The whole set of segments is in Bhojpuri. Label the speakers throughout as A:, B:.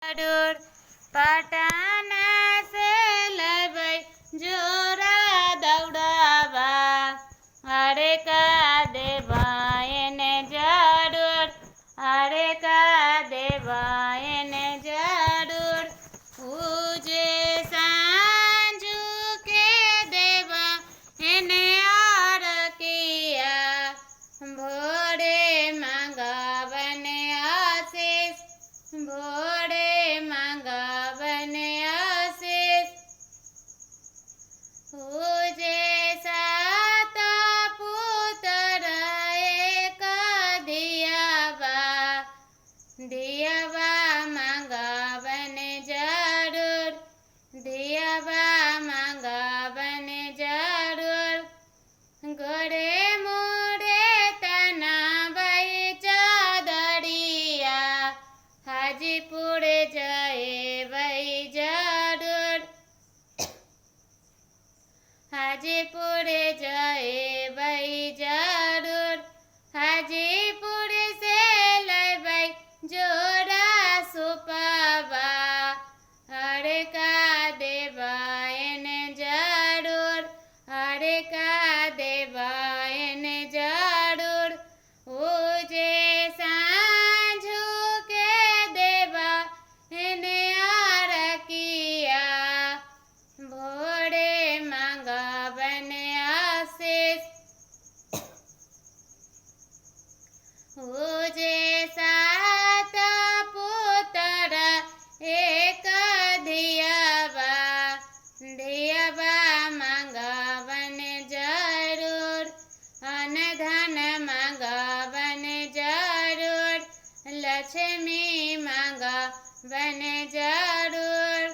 A: જરૂર પાટાના સેલભાઈ જોરા દવડાવા અરે કા દેવા એને જરૂર અરે કા દેવા એને જરૂર ઉજે સાંજુ કે દેવા એને આરકિયા ભોળે માંગાવને આશીષ ભોળે માંગાવને આશીષ ઉજે સાતા પુત્ર એક દિયાવા માંગાવને જરૂર દિયાવા માંગાવને જરૂર ગળે મોડે તના ભાઈ ચાદડિયા હાજીપુર જય ભાઈ જરૂર હાજીપુર જય ભાઈ જરૂર હાજીપુર સે લઈ ભાઈ જોરા સુપાવા અરે કા દેવા એને જરૂર અરે કા દેવા એને જરૂર ઉજે સાંજુ કે દેવા એને આરકિયા ભોળે માંગાવને આશીષ ઉજે સાતા પુત્ર એક દિયાવા માંગાવને જરૂર અનધન માંગાવને જરૂર લક્ષ્મી માંગાવને જરૂર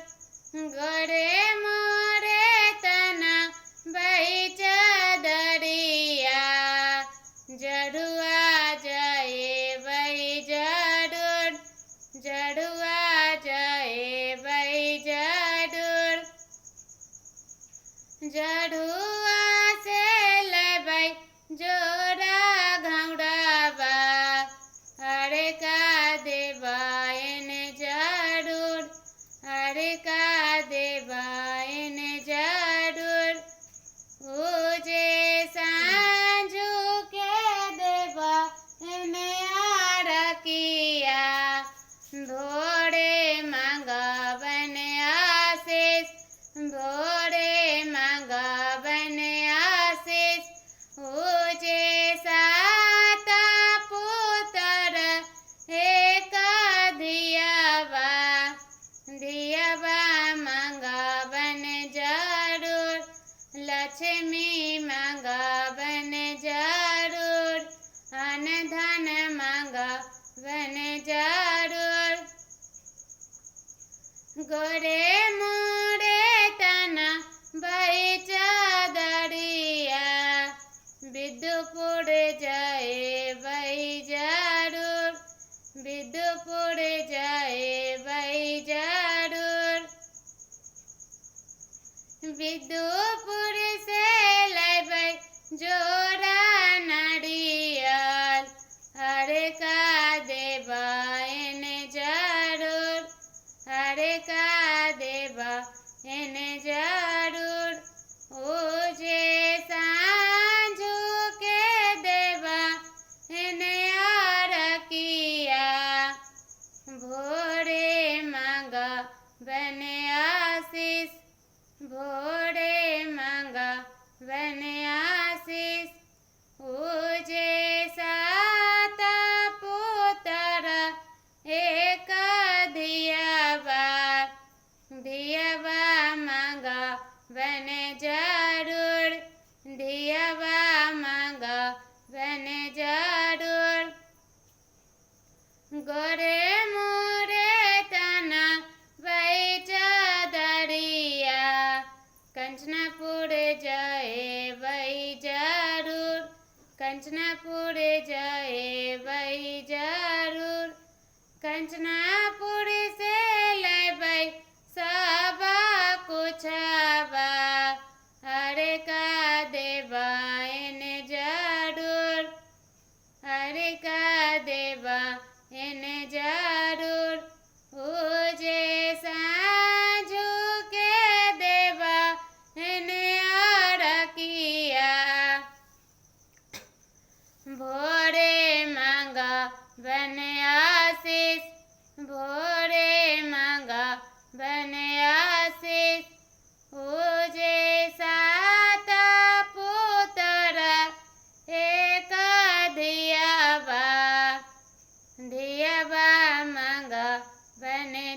A: ગળે મોરે તના ભાઈ ચાદડિયા જડુઆ જય ભાઈ જરૂર જડુઆ જય ભાઈ જરૂર જડુઆ સે લઈ ભાઈ જોરા ઘઉડાવા અરે કા દેવા એને જરૂર અરે કા દેવા એને જરૂર ઉજે સાંજુ કે દેવા એને આરકિયા ભોળે માંગાવને આશીષ ભોળે માંગાવને આશીષ ઉજે સાતા પુત્ર એક દિયાવા માંગાવને જરૂર લક્ષ્મી માંગાવને જરૂર અનધન માંગાવને જરૂર ગળે મોડે તના ભાઈ ચાદડિયા વિદુપુર જય ભાઈ જરૂર વિદુપુર જય ભાઈ જરૂર વિદુપુર સે લઈ ભાઈ જોરા નાળિયેર અરે કા દેવા એને જરૂર અરે કા દેવા એને જરૂર ઉજે સાંજુ કે દેવા એને આરકિયા ભોળે માંગાવને આશીષ ભોળે માંગાવને આશીષ ઉજે સાતા પુત્ર એક દિયાવા માંગાવને જરૂર દિયાવા માંગાવને જરૂર ગળે મોરે તના ભાઈ ચાદડિયા કંચનાપુર જય ભાઈ જરૂર કંચનાપુર જય ભાઈ જરૂર કંચનાપુર સે લઈ ભાઈ સભા કુછાવા અરે કા દેવા એને જરૂર અરે કા દેવા એને જરૂર ઉજે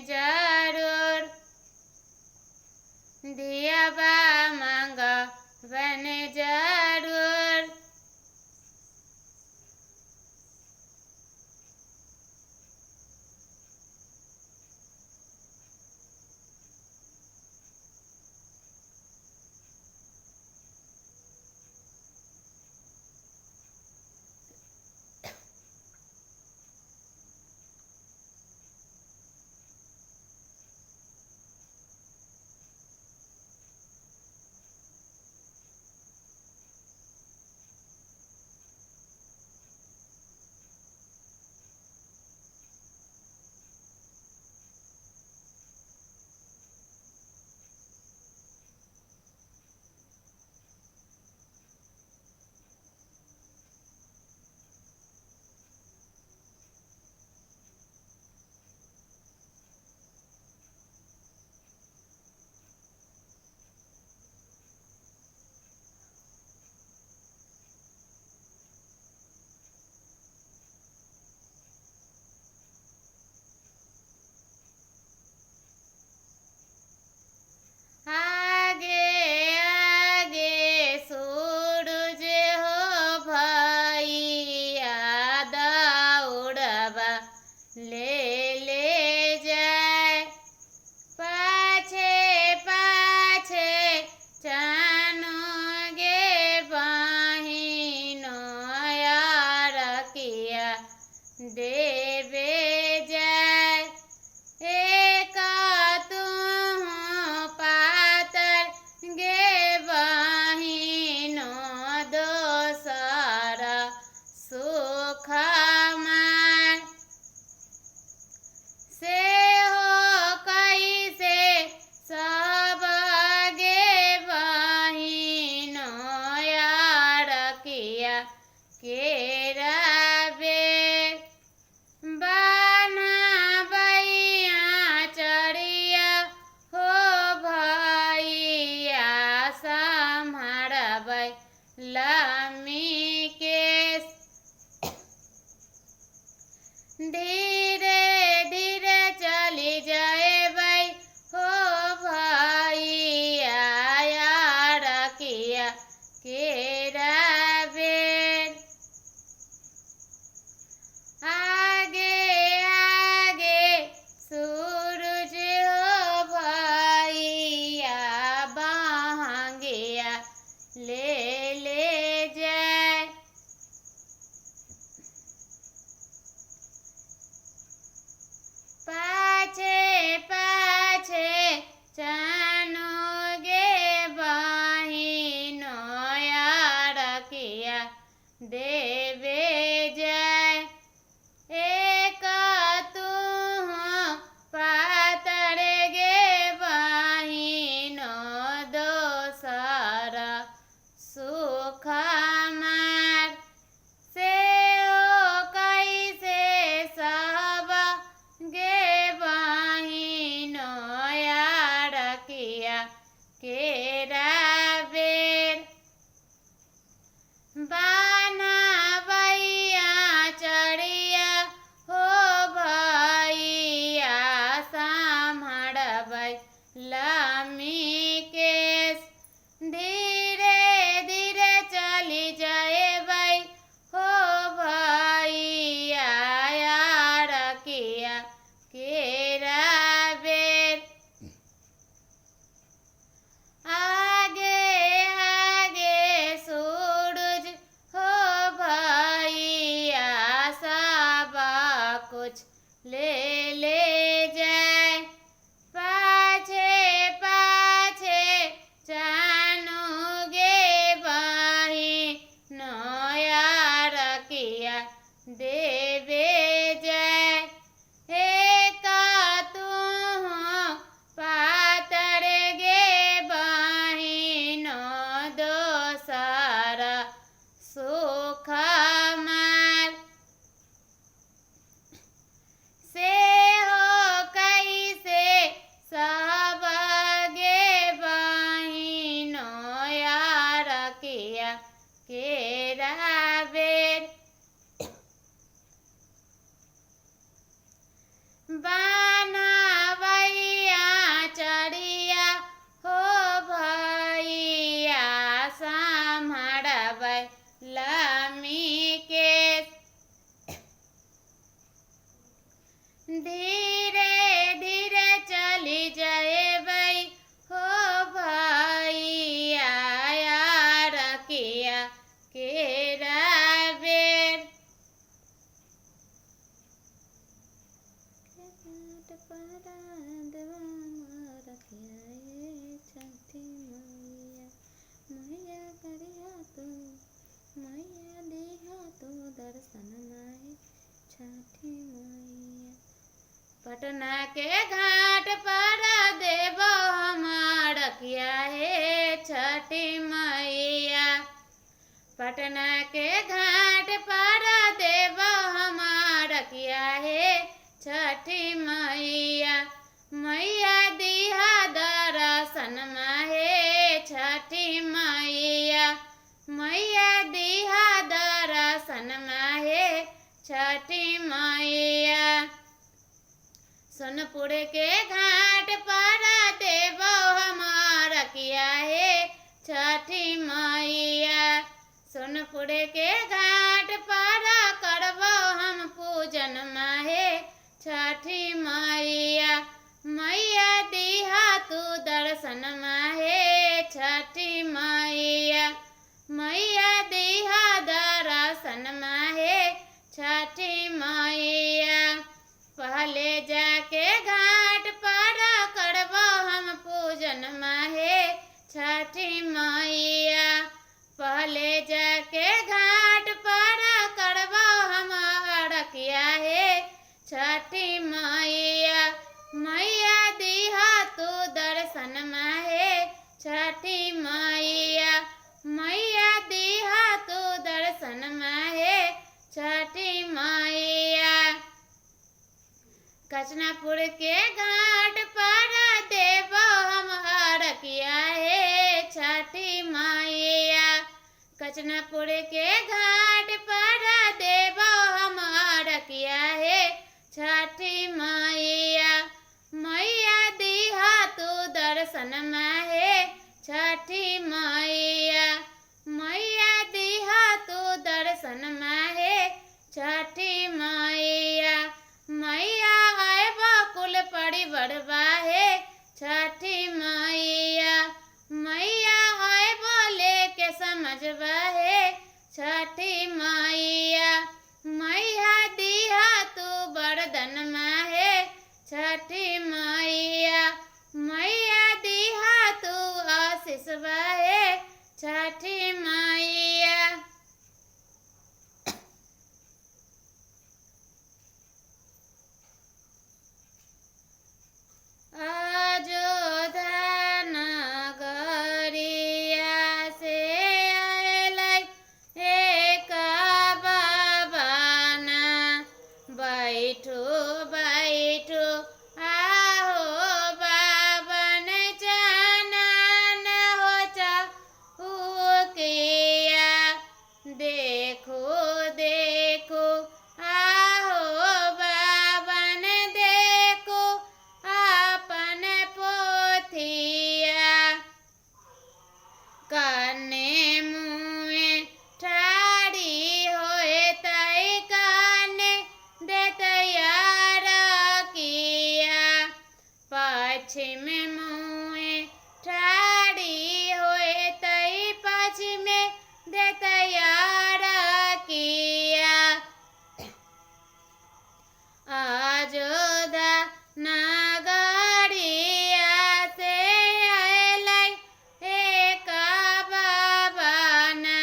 A: जरूर दियाबा मंगवन जरूर। आगे आगे सूरज हो भैया दौड़बा ले जाए। पाछे पाछे चानो गे बहिनो यारकिया देवे जाए। एक गे बहिनो दोसर सुख मार। से हो कैसे सब गे बहिनो यारकिया केरा बेर। बाना बैया चढ़िया हो भैया सम्हारबै लम्मी केस। धीरे धीरे चली जाएबै हो भैया यारकिया केरा बेर। आगे आगे सूरज हो भैया बहंगिया ले जाए। पाछे पाछे चानो गे बहिनो यारकिया देवे जाए। एक तुह पातर गे बहिनो दोसर सुख मार। से ओ कैसे सब गे बहिनो यारकिया केरा बेर। बाना बैया चढ़िया हो भैया सम्हारबै लम्मी केस। धीरे धीरे चली जाएबै हो भैया यारकिया केरा बेर। आगे आगे सूरज हो भैया सब कुछ ले जाए। पाछे पटना के घाट पर देव हम अड़किया हे छठी मैया। पटना के घाट पर देव हम अड़किया हे छठी मैया। मैया दिहा दर्शन माहे छठी मैया। मैया दिहा दर्शन माहे छठी मैया। सोनपुर के घाट पर देव हम अड़किया हे छठी मैया। सोनपुर के घाट पर करबो हम पूजन माहे छठी मैया। मैया दिहा तू दर्शन माहे छठी मैया। मैया दिहा दर्शन माहे छठी मैया। पहले जाके घाट पर करबो हम पूजन माहे छठी मैया। पहले जाके घाट पर करबो हम अड़किया हे छठी मैया। मैया दिहा तू दर्शन माहे छठी मैया। मैया दिहा तू दर्शन माहे छठी मैया। कचनापुर के घाट पर देव हम अड़किया हे छठी मैया। कचनापुर के घाट पर देव हम अड़किया हे छठी मैया। मैया दिहा तू दर्शन माहे छठी मैया। मैया दिहा तू दर्शन माहे छठी मैया। मैया आयब कुल परिवार बाहे छठी मैया। मैया आयब लेके समझबा हे छठी मैया। मैया दिहा तू वरदान माहे छठी मैया। मैया दिहा तू आशीष बाहे छठी मैया। अयोध्या नगरिया से अयलै एक बाबना। बैठो बैठो आहो बाबन चानन हो चहुकिया। देखो देखो आहो बाबन देखो अपन पोथिया। काने मुँहे ठाड़ी होए तई काने दे तैयार किया। पश्चिम मुँहे ठाड़ी होए तई पश्चिम दे तैयार किया। अयोध्या नगरिया से अयलै एक बाबना।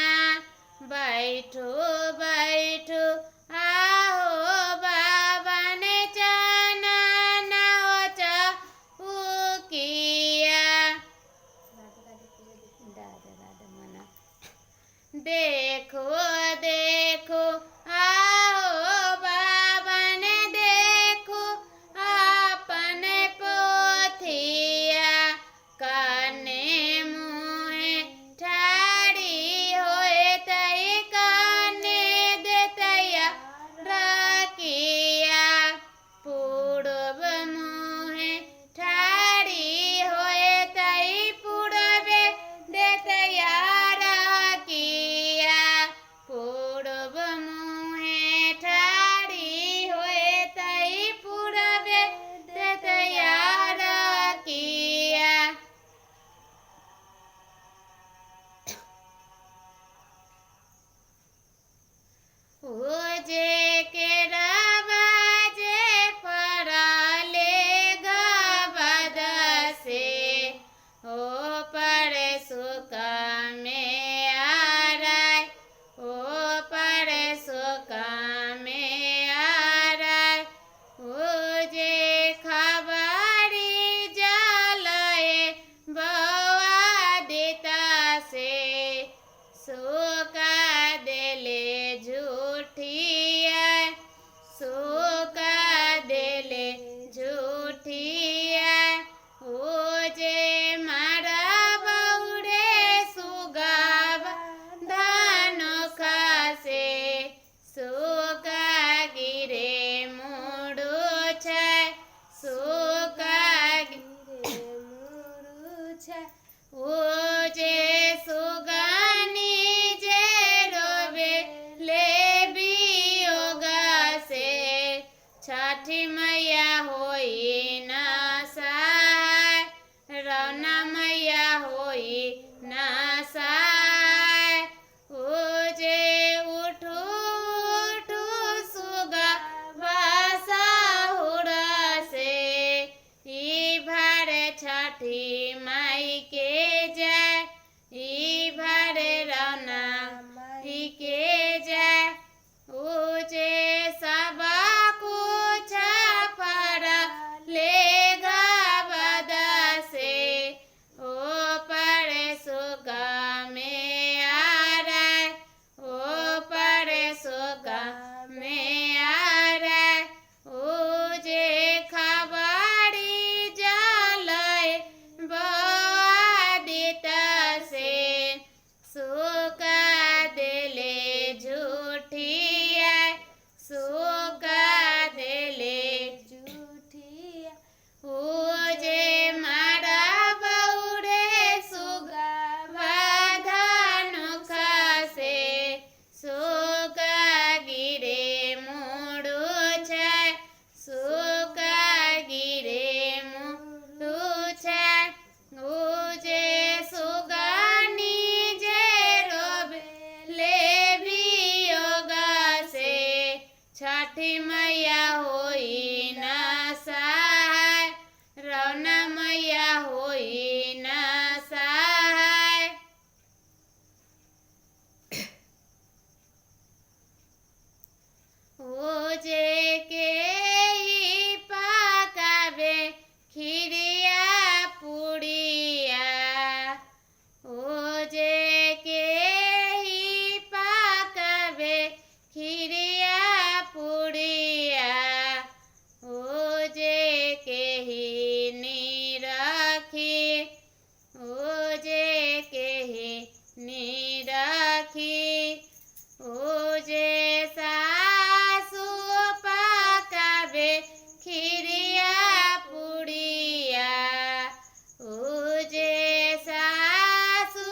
A: बैठो बैठो आहो बाबन चानन हो चहुकिया। देखो देखो आओ बाबन देखो अपन पोथिया। काने मुँहे ठाड़ी होए तई काने दे तैयार किया। पूर्व मुँहे ठाड़ी होए तई पूर्वे दे तैयार किया। छठी माई के जय, ई भरे रौना माई के जय। ऊँचे सब कुछ पर ले गबद से, ओ पर सुगा में आ रहे, ओ पर सुगा में आ रहे। ऊँचे खबरी जलय बादित से, सुगा दिले झूठिया, सुगा दिले झूठिया। ऊँचे मारा बौरे सुगा धनुख से, सुगा गिरे मुड़ू छै, सुगा गिरे मुड़ू छै। ऊँचे सुगा नीजे रोबे ले वियोग से, छठी मैया होई न सहाय, रौना मैया होई न सहाय। ऊँचे के ही पकावे खीरिया पुड़िया, ऊँचे के ही पकावे खीरिया पुड़िया। ऊँचे के ही निरखी, ऊँचे के ही निरखी। ऊँचे सासु पकावे खीरिया पुड़िया, ऊँचे सासु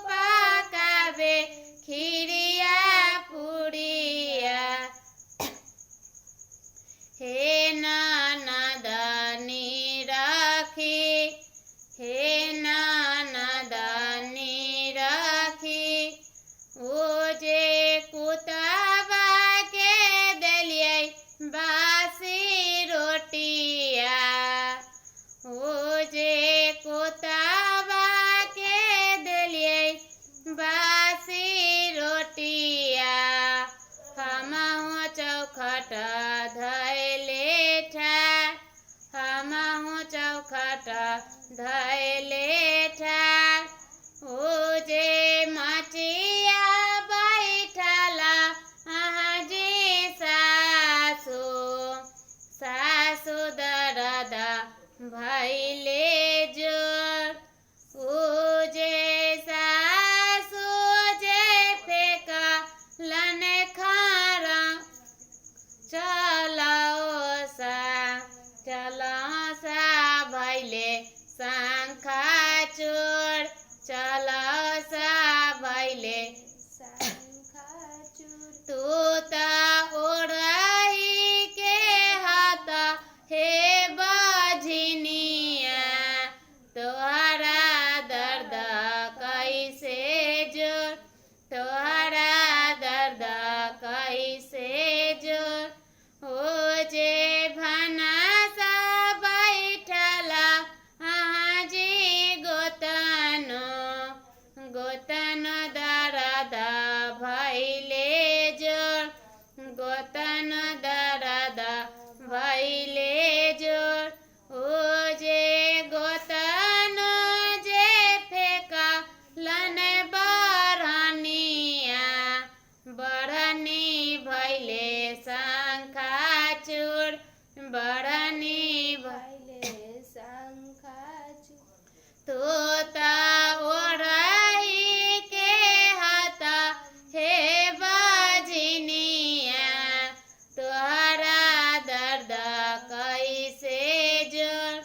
A: पकावे खीरिया पुड़िया। हे ननद निरखी, हे ननद निरखी। ऊँचे कुतबा के देलियै बासी रोटिया, ऊँचे कुतबा के देलियै बासी रोटिया। हमहु चौखट धैले ठार, हमहु चौखट धैले ठार। ऊँचे मचिया बैठला अहाँ सासु, सासु दरद भैले जोर। ऊँचे सासु जे फेंकलन खारा, चलो सा भैले शंखा चूर, चलो सा भैले शंखा चूर। तू त ओढ़ी के हाथ हे बझनिया, तोहरा दर्द कैसे जोर, तोहरा दर्द कैसे जोर। ऊँचे भनसा बैठला अहाँ जी गोतनो, गोतनो दर्द भैले जोर, गोतनो दर्द भैले जोर। ऊँचे गोतनो जे फेंकलन बरहनिया, बरहनी भैले शंखा चूर, बरहनी भैले शंखा चूर। तू त ओढ़ी के हाथ हे बझनिया, तोहरा दर्द कैसे जोर,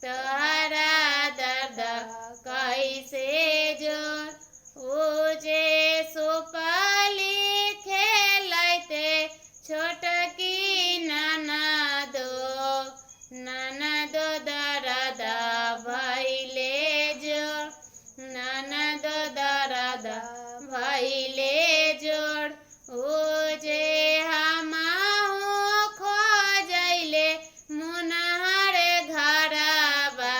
A: तोहरा दर्द कैसे जोर। ऊँचे सुपली खेलैते छोटकी ननदो, ननदो दर्द भैले जोर, ननदो दर्द भैले जोर। ऊँचे हमहु खोजैले मुनहर घरबा,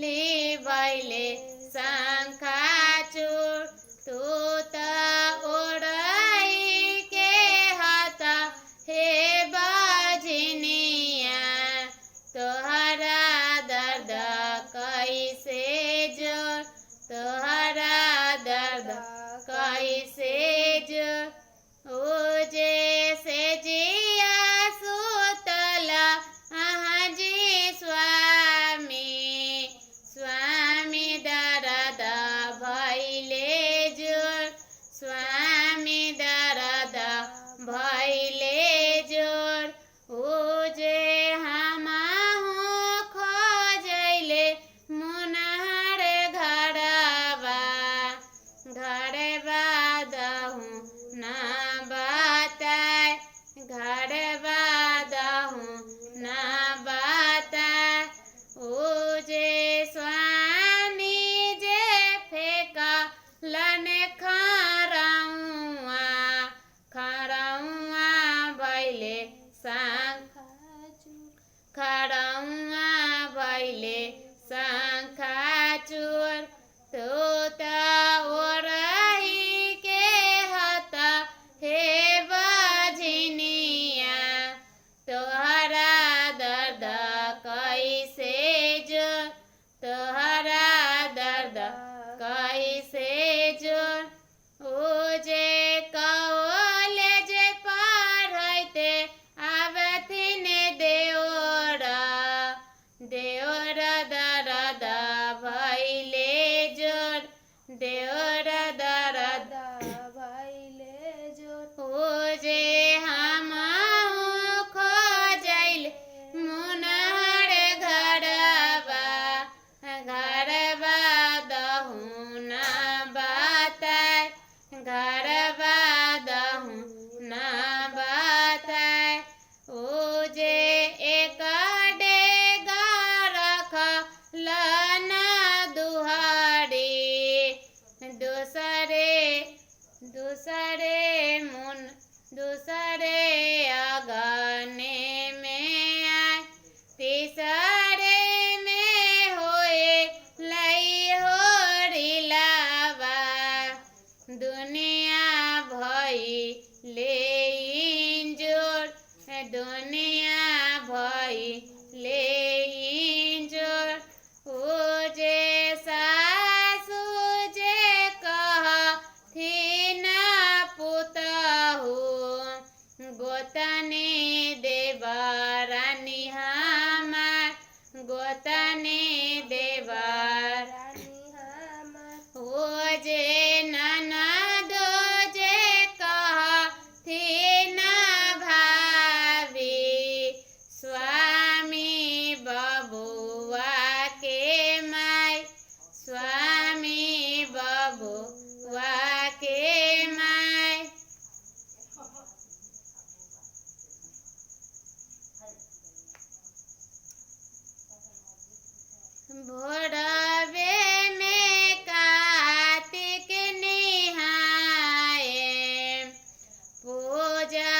A: ली भैले शंखाचूर तू त ओढ़ई के हता हे बजनिया तोहरा दर्द कैसे जोर तोहरा दर्द कैसे जोर ओ जैसे जिया सुतला जी स्वामी स्वामी दर्द भैले जोर स्वामी दर्द भैले जोर ओ जे हमहु खोजैले मुनहर घरबा दहु ना बताए घरबा दहु ना बताए ओ जे स्वामी जे फेंका लन खरौआ भैले खरौआ भैले शंखाचूर तू त ओढ़ई के हता हे बजनिया तोहरा दर्द कैसे जोर तोहरा दर्द कैसे जोर ओ जे कॉलेज पढ़ैते आबथिन देओर दर्द भैले जोर देओर दर्द भैले जोर ओ जे हमहु खोजैल मुनहर घरबा दहु ना बताए घरबा दहु ना बताए ओ जे एक डेगा रखलन दुहारी दूसरे अगने में आए तीसरे में होए लई होरी लावा दुनिया भइले इंजोर दुनिया भइले इंजोर ओ जे सासु जे कहथिन पुतहु गोतनी देवरानी हमार गोतनी देवरानी हमार ओ जे ननदो जे कहथिन भाभी स्वामी बबुआ के माय स्वामी बबुआ के माय भोरवे में कार्तिक निहाए पूजा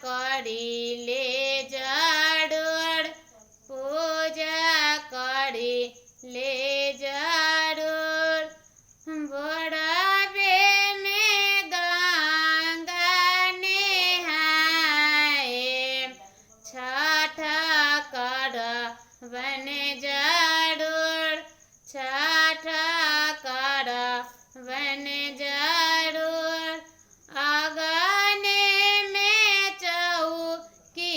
A: करी ले जरूर पूजा करी ले जरूर भोरवे में गंगा नहाए छठ कर बन जरूर छठ कर बन जरूर अगने में चौकी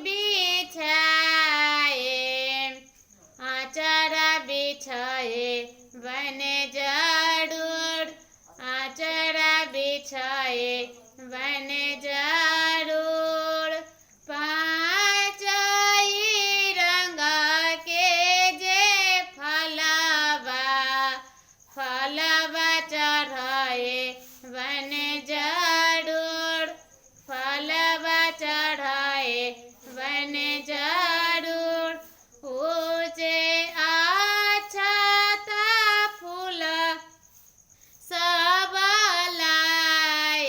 A: बिछाए आचरा बिछाए बन जरूर आचरा बिछाए बन जरूर पाँच रंग के जे फलवा चढ़ाए बन जरूर फलवा चढ़ाए बन जरूर ऊँचे अच्छा फूल सब लाए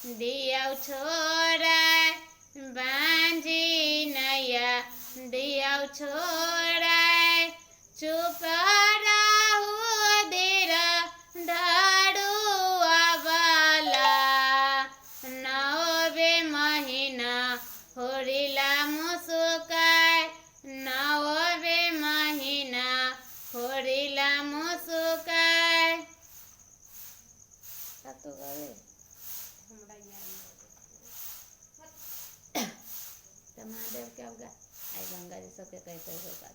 A: દિયાવ છોડાય બાંજી નયા દિયાવ છોડાય ચૂપ રહું દેર ધાડુઆ વાલા નવે મહિના હોરીલા મુસુકાય નવે મહિના હોરીલા મુસુકાય તો કરે टमाटर क्या होगा आई गंगा जी सबके कैसे होगा